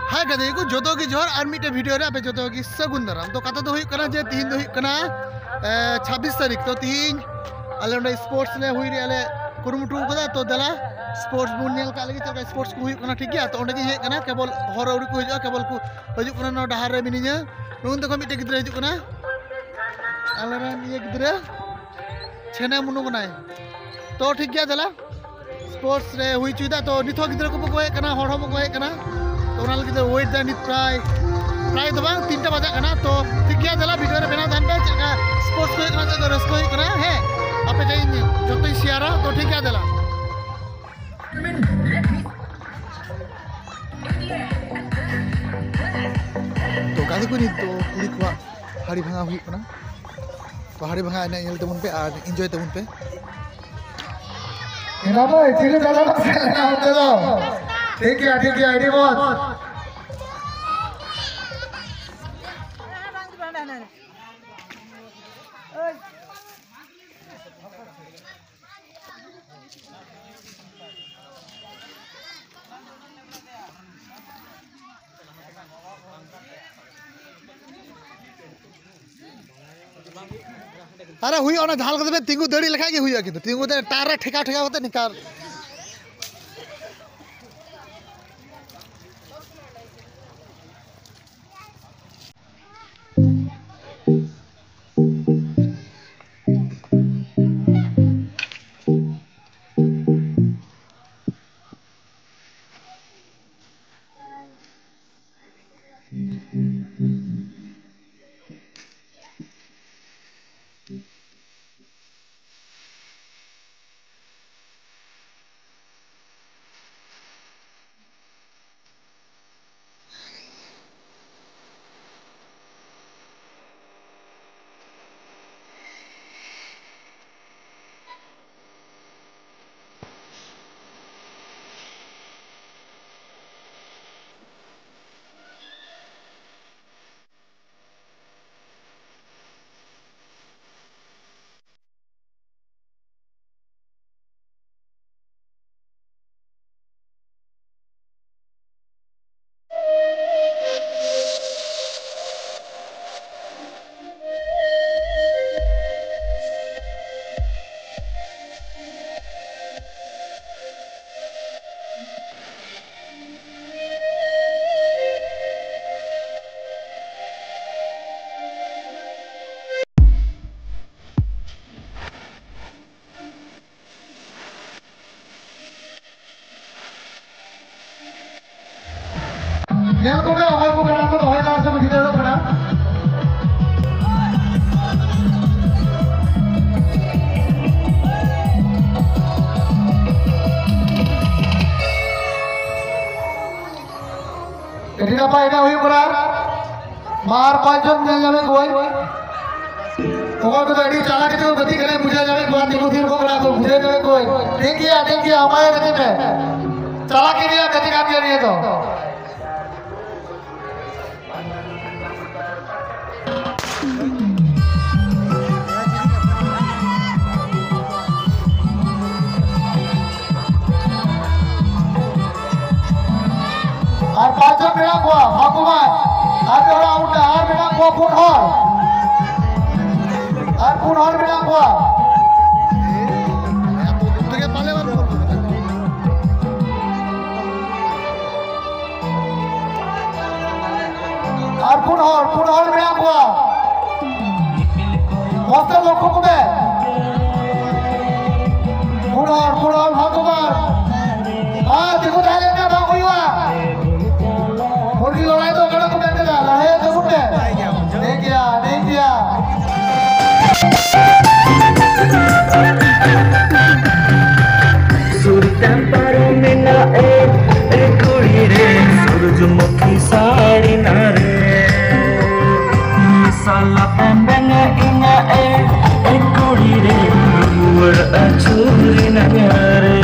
हाय गदे को जोतो की जोर और मिटे वीडियो रे पे जोतो की सगुन दाराम तो कथा तो हुई कना जे तीन तो हुई कना 26 तारीख तो तीन आले उन्हें स्पोर्ट्स ने हुई रे आले कुरुमुटु कदा तो दला स्पोर्ट्स बुन नेल का लगी चलका स्पोर्ट्स को हुई कना ठीक है तो उन्हें की हे कना केवल हॉरर उड़ी को हिजो केवल को हिजो कना नो डहार रे मिनिया नुन तो मिटे गिद्रे हिजो कना आले रे ये गिद्रे छेने मुनु कना तो ठीक है दला स्पोर्ट्स रे हुई चुदा तो निथो गिद्रे को को हे कना हॉर हो को हे कना तो उन्हें लगी वेट दा नित प्राय तो बांग 3टा बजा कना तो ठीक गया दला वीडियो रे बेना दान पे चका स्पोर्ट्स को कना तो रस को कना है आपे जाई जतो शेयरा तो ठीक गया दला तो गादी को नित तो कुड़ी को हाड़ी भांगा हुई कना तो हाड़ी भांगा ने नेल तमुन पे और एंजॉय तमुन पे एना भाई चिले दादा से होते दो ठीक है आईडी बहुत अरे हुई और झाल के तिंगु दड़ी लखा के हुई कि तिंगु दे टारे ठेका ठेका होते निकार नेल को और को बना तो होय ना सब धीरे रो बना एडिना पाइना हुई बना मार पांचन नेल जावे कोई तो एडी चला के तो गति करे मुझे जावे बात देखो फिर को बना तो मुझे जावे कोई देखिए हमारे गति में चला के दिया गति का दिया नहीं तो और पांचों बेड़ा को हकुमार और बेड़ा उठा और बेड़ा को पुनहर बेड़ा को और पुनहर बेड़ा को मस्त लोगों को में पुनहर हकुमार देखो जाले ना भाग हुआ मुर्गी लड़ाई तो कड़क में चला रहे तो मुझे नहीं किया सूर्यंपारो में ना एक कुड़ी रे सूरजमुखी साड़ी ना रे साला पेंबेंग इना एक कुड़ी रे वो अछूरी ना रे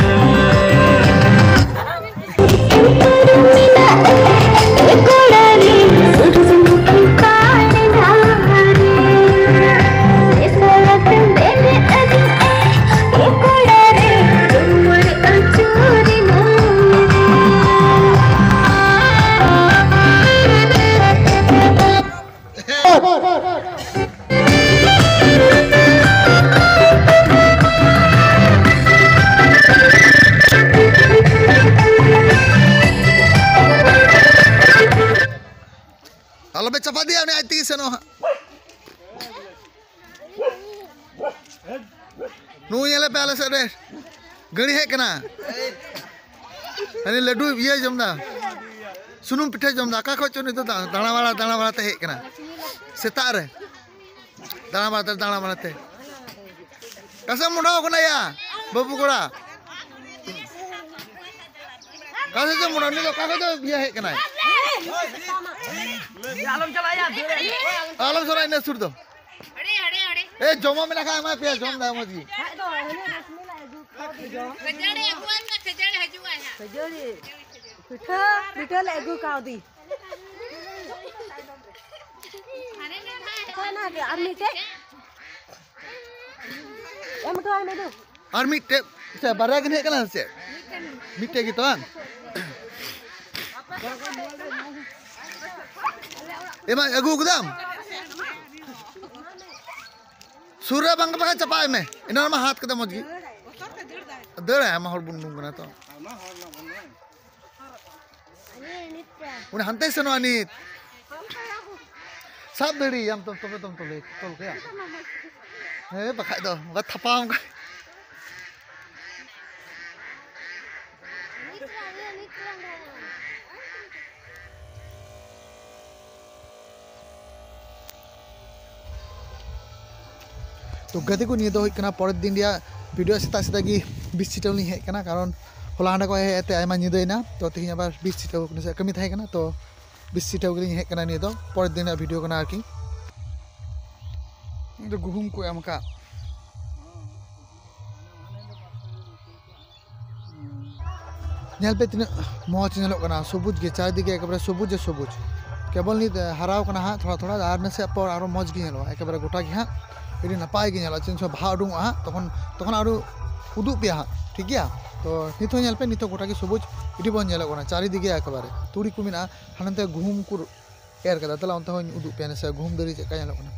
पे चपा दिया उन्हें आती से नो नू ये ले पहले से रे गड़ी है कना अरे लड्डू ये जमदा सुनुम पिठे जमदा का खोचो नहीं तो दाना वाला ते है कना सेता रे दाना वाला ते कसम मुड़ाओ कना या बाबू कोड़ा कासे से मुड़ा नहीं तो कासे तो ये है कना आलम चला इन्हें सुर दो ए जोमा में लगा हमारे पिया जोम दा मत की पिठा लगू काउ दी और मिट्टे से बारह के नहीं कना से मिट्टे की तो एमा अगू गुदाम सूर्य बंग पका चपाए में इन्होंने में हाथ कदम मजगी दर है महर बुंदुंग बना तो उन्हें हंते से नो अनित सब दरी हम तुम ले क्या है बखाई दो बस थपाऊं का तो गति को निये दो इकना पर दिन दिया वीडियो सेता की 20 सीटर ली है कना कारण होला हांडा को हेते आयमा निदेना तो तिहिन आबार 20 सीटर को कमी थाहे कना तो 20 सीटर को है कना निये दो पर दिन वीडियो कना आरकी तो गुहुम को एमका नेल पे तीन मौज नेलो कना सबुज गे चारदिके एकेबारे सबुज केवल नी हराव कना हा थोड़ा आर नसे पर आरो मौज गे नेलो एकेबारे गोटा गे हा इडी नपाय गे नेलो चिन सो भा उडुंग हा तखन आरो उदुग पे हा ठीक गया तो नितो नेल पे नितो गोटा गे सबुज इडी बन नेलो कना चारदिके एकेबारे तुड़ी को मिना हानते गुहुम को एर कदा तला उनते होन उदुग पे नसे गुहुम दरी चेका नेलो कना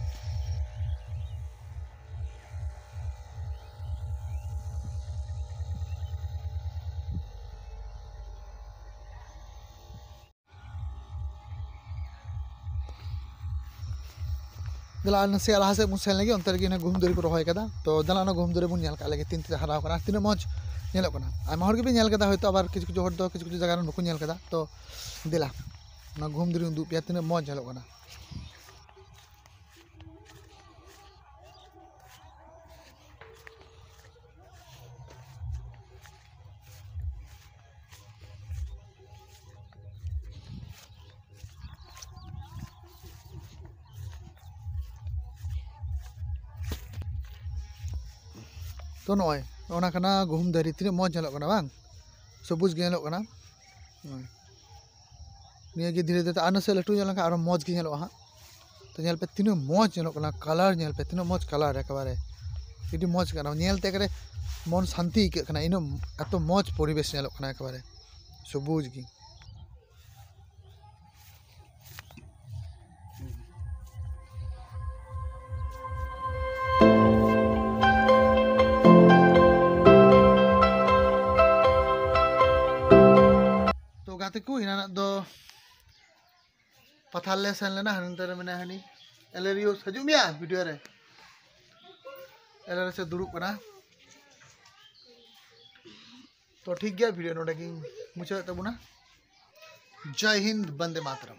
दला नसे आला से मुसेल लगे अंतर के घुम दरी को रहा कदा तो दला घुम दरी बुन का लगे तीन हराव कना तीन मौज नेलो कना आयमा हर के भी नेल कदा होतो आबार किछ हर दो किछ जगह रे बको नेल कदा तो दिला ना घुम दरी उदु पे तीन मौज नेलो कना तो नॉय ओना कना गुहुम दारी तीन मौज नेलो कना बांग सबुज गे नेलो कना निया गे धीरे धीरे आनो से लटू नेलो का आरो मौज गे नेलो हा तो नेल पे तीन मौज नेलो कना कलर नेल पे तीन मौज कलर एकेबारे इडी मौज कना नेल ते करे मन शांति के कना इनो एतो मौज परिवेश नेलो कना एकेबारे सबुज गे गाते को इना दो पथाल ले सन लेना हनंतर में हनी एलरियो सजु मिया वीडियो रे एलर से दुरुक कना तो ठीक गया वीडियो नोडे की मुझे तबुना जय हिंद वंदे मातरम।